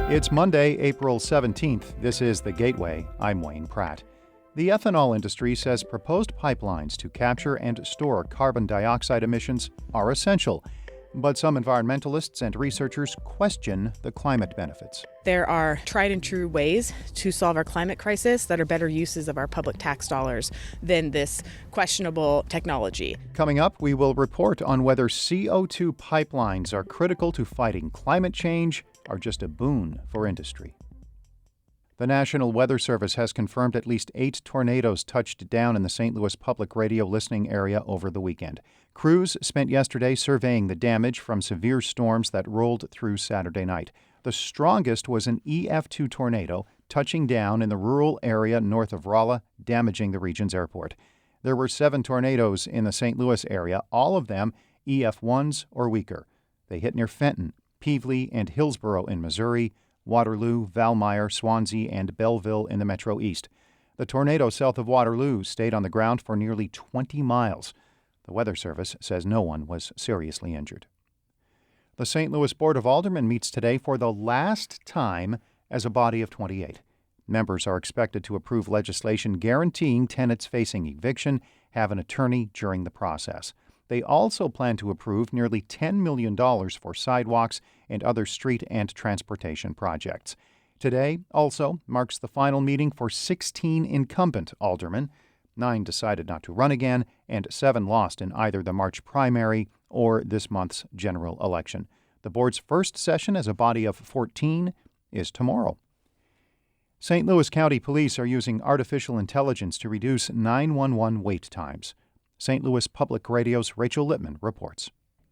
It's Monday, April 17th. This is The Gateway. I'm Wayne Pratt. The ethanol industry says proposed pipelines to capture and store carbon dioxide emissions are essential. But some environmentalists and researchers question the climate benefits. There are tried and true ways to solve our climate crisis that are better uses of our public tax dollars than this questionable technology. Coming up, we will report on whether CO2 pipelines are critical to fighting climate change or just a boon for industry. The National Weather Service has confirmed at least 8 tornadoes touched down in the St. Louis public radio listening area over the weekend. Crews spent yesterday surveying the damage from severe storms that rolled through Saturday night. The strongest was an EF2 tornado touching down in the rural area north of Rolla, damaging the region's airport. There were 7 tornadoes in the St. Louis area, all of them EF1s or weaker. They hit near Fenton, Pevely, and Hillsborough in Missouri, Waterloo, Valmeyer, Swansea, and Belleville in the Metro East. The tornado south of Waterloo stayed on the ground for nearly 20 miles. The Weather Service says no one was seriously injured. The St. Louis Board of Aldermen meets today for the last time as a body of 28. Members are expected to approve legislation guaranteeing tenants facing eviction have an attorney during the process. They also plan to approve nearly $10 million for sidewalks and other street and transportation projects. Today also marks the final meeting for 16 incumbent aldermen. 9 decided not to run again, and 7 lost in either the March primary or this month's general election. The board's first session as a body of 14 is tomorrow. St. Louis County Police are using artificial intelligence to reduce 911 wait times. St. Louis Public Radio's Rachel Lippman reports.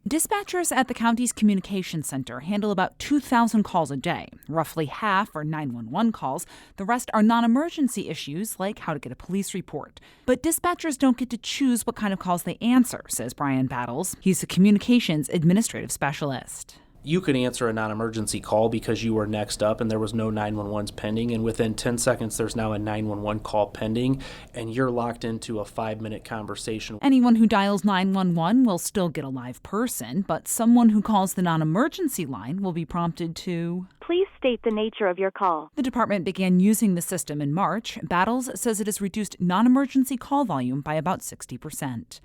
Dispatchers at the county's communications center handle about 2,000 calls a day. Roughly half are 911 calls. The rest are non-emergency issues like how to get a police report. But dispatchers don't get to choose what kind of calls they answer, says Brian Battles. He's a communications administrative specialist. You could answer a non-emergency call because you were next up and there was no 911s pending, and within 10 seconds there's now a 911 call pending, and you're locked into a 5-minute conversation. Anyone who dials 911 will still get a live person, but someone who calls the non-emergency line will be prompted to... Please state the nature of your call. The department began using the system in March. Battles says it has reduced non-emergency call volume by about 60%.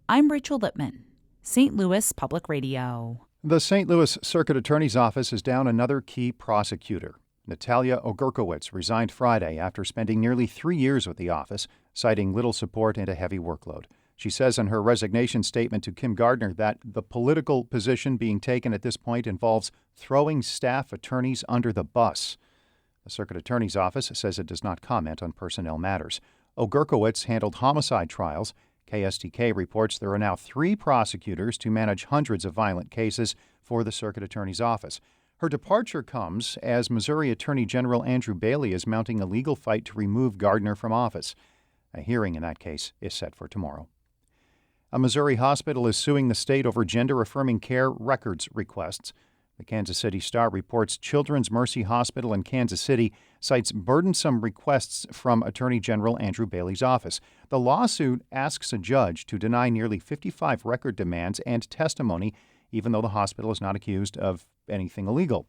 I'm Rachel Lippman, St. Louis Public Radio. The St. Louis Circuit Attorney's Office is down another key prosecutor. Natalia Ogurkowicz resigned Friday after spending nearly 3 years with the office, citing little support and a heavy workload. She says in her resignation statement to Kim Gardner that the political position being taken at this point involves throwing staff attorneys under the bus. The Circuit Attorney's Office says it does not comment on personnel matters. Ogurkowicz handled homicide trials. KSTK reports there are now 3 prosecutors to manage hundreds of violent cases for the Circuit Attorney's Office. Her departure comes as Missouri Attorney General Andrew Bailey is mounting a legal fight to remove Gardner from office. A hearing in that case is set for tomorrow. A Missouri hospital is suing the state over gender-affirming care records requests. The Kansas City Star reports Children's Mercy Hospital in Kansas City cites burdensome requests from Attorney General Andrew Bailey's office. The lawsuit asks a judge to deny nearly 55 record demands and testimony, even though the hospital is not accused of anything illegal.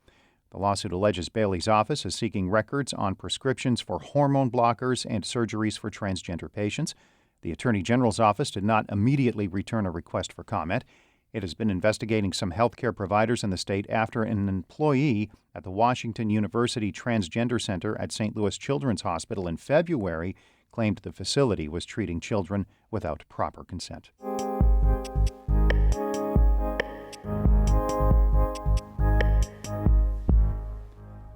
The lawsuit alleges Bailey's office is seeking records on prescriptions for hormone blockers and surgeries for transgender patients. The Attorney General's office did not immediately return a request for comment. It has been investigating some healthcare providers in the state after an employee at the Washington University Transgender Center at St. Louis Children's Hospital in February claimed the facility was treating children without proper consent.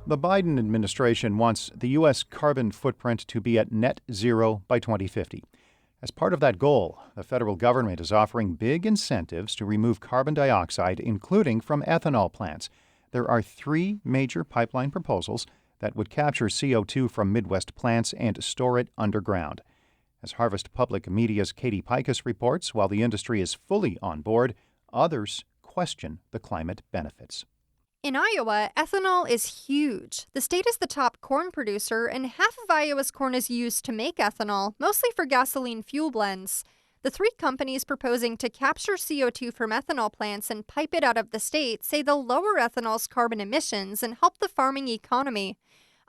The Biden administration wants the U.S. carbon footprint to be at net zero by 2050. As part of that goal, the federal government is offering big incentives to remove carbon dioxide, including from ethanol plants. There are 3 major pipeline proposals that would capture CO2 from Midwest plants and store it underground. As Harvest Public Media's Katie Pikus reports, while the industry is fully on board, others question the climate benefits. In Iowa, ethanol is huge. The state is the top corn producer, and half of Iowa's corn is used to make ethanol, mostly for gasoline fuel blends. The three companies proposing to capture CO2 from ethanol plants and pipe it out of the state say they'll lower ethanol's carbon emissions and help the farming economy.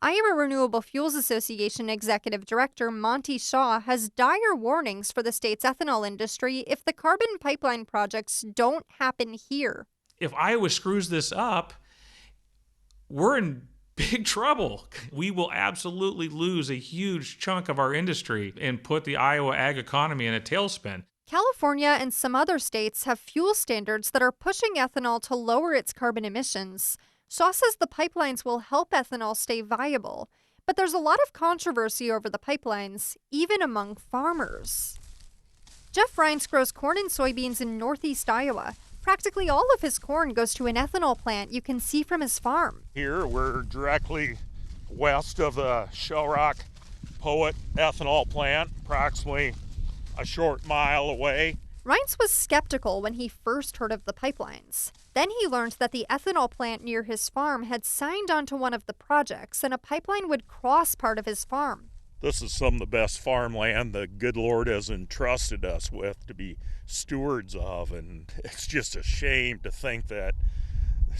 Iowa Renewable Fuels Association Executive Director Monty Shaw has dire warnings for the state's ethanol industry if the carbon pipeline projects don't happen here. If Iowa screws this up, we're in big trouble. We will absolutely lose a huge chunk of our industry and put the Iowa ag economy in a tailspin. California and some other states have fuel standards that are pushing ethanol to lower its carbon emissions. Shaw says the pipelines will help ethanol stay viable, but there's a lot of controversy over the pipelines, even among farmers. Jeff Reince grows corn and soybeans in northeast Iowa. Practically all of his corn goes to an ethanol plant you can see from his farm. Here we're directly west of the Shell Rock Poet ethanol plant, approximately a short mile away. Reince was skeptical when he first heard of the pipelines. Then he learned that the ethanol plant near his farm had signed onto one of the projects and a pipeline would cross part of his farm. This is some of the best farmland the good Lord has entrusted us with to be stewards of, and it's just a shame to think that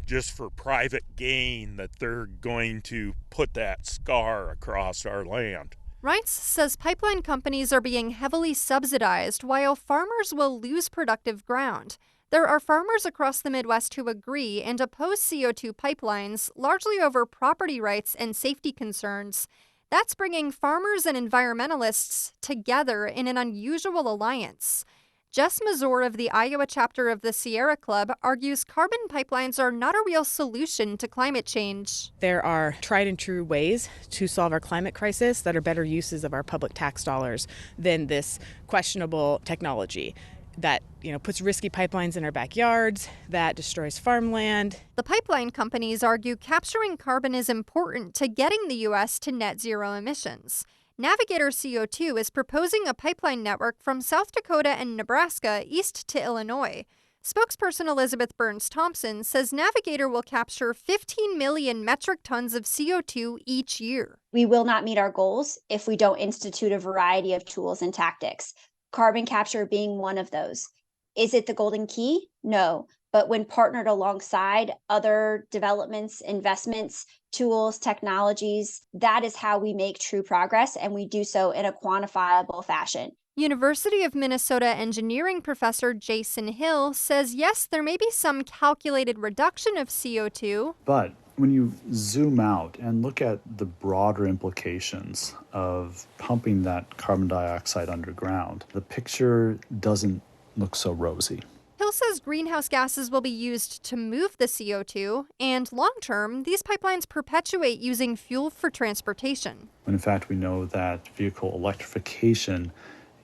just for private gain that they're going to put that scar across our land. Reince says pipeline companies are being heavily subsidized while farmers will lose productive ground. There are farmers across the Midwest who agree and oppose CO2 pipelines, largely over property rights and safety concerns. That's bringing farmers and environmentalists together in an unusual alliance. Jess Mazur of the Iowa chapter of the Sierra Club argues carbon pipelines are not a real solution to climate change. There are tried and true ways to solve our climate crisis that are better uses of our public tax dollars than this questionable technology that, puts risky pipelines in our backyards, that destroys farmland. The pipeline companies argue capturing carbon is important to getting the U.S. to net zero emissions. Navigator CO2 is proposing a pipeline network from South Dakota and Nebraska east to Illinois. Spokesperson Elizabeth Burns-Thompson says Navigator will capture 15 million metric tons of CO2 each year. We will not meet our goals if we don't institute a variety of tools and tactics, carbon capture being one of those. Is it the golden key? No. But when partnered alongside other developments, investments, tools, technologies, that is how we make true progress, and we do so in a quantifiable fashion. University of Minnesota engineering professor Jason Hill says yes, there may be some calculated reduction of CO2. But when you zoom out and look at the broader implications of pumping that carbon dioxide underground, the picture doesn't look so rosy. Hill says greenhouse gases will be used to move the CO2, and long-term, these pipelines perpetuate using fuel for transportation. When in fact we know that vehicle electrification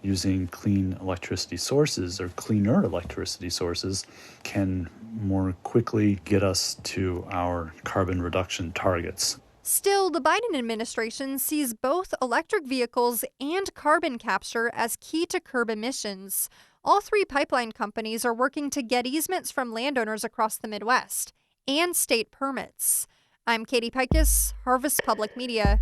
using clean electricity sources or cleaner electricity sources can more quickly get us to our carbon reduction targets. Still, the Biden administration sees both electric vehicles and carbon capture as key to curb emissions. All three pipeline companies are working to get easements from landowners across the Midwest and state permits. I'm Katie Pikus, Harvest Public Media.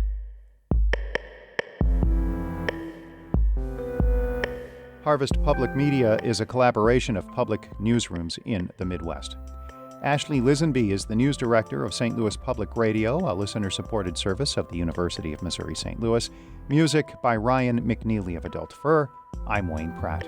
Harvest Public Media is a collaboration of public newsrooms in the Midwest. Ashley Lisenby is the news director of St. Louis Public Radio, a listener-supported service of the University of Missouri-St. Louis. Music by Ryan McNeely of Adult Fur. I'm Wayne Pratt.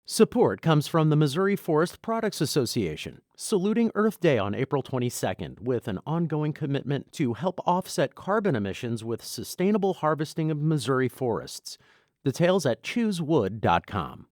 Support comes from the Missouri Forest Products Association, saluting Earth Day on April 22nd with an ongoing commitment to help offset carbon emissions with sustainable harvesting of Missouri forests. Details at choosewood.com.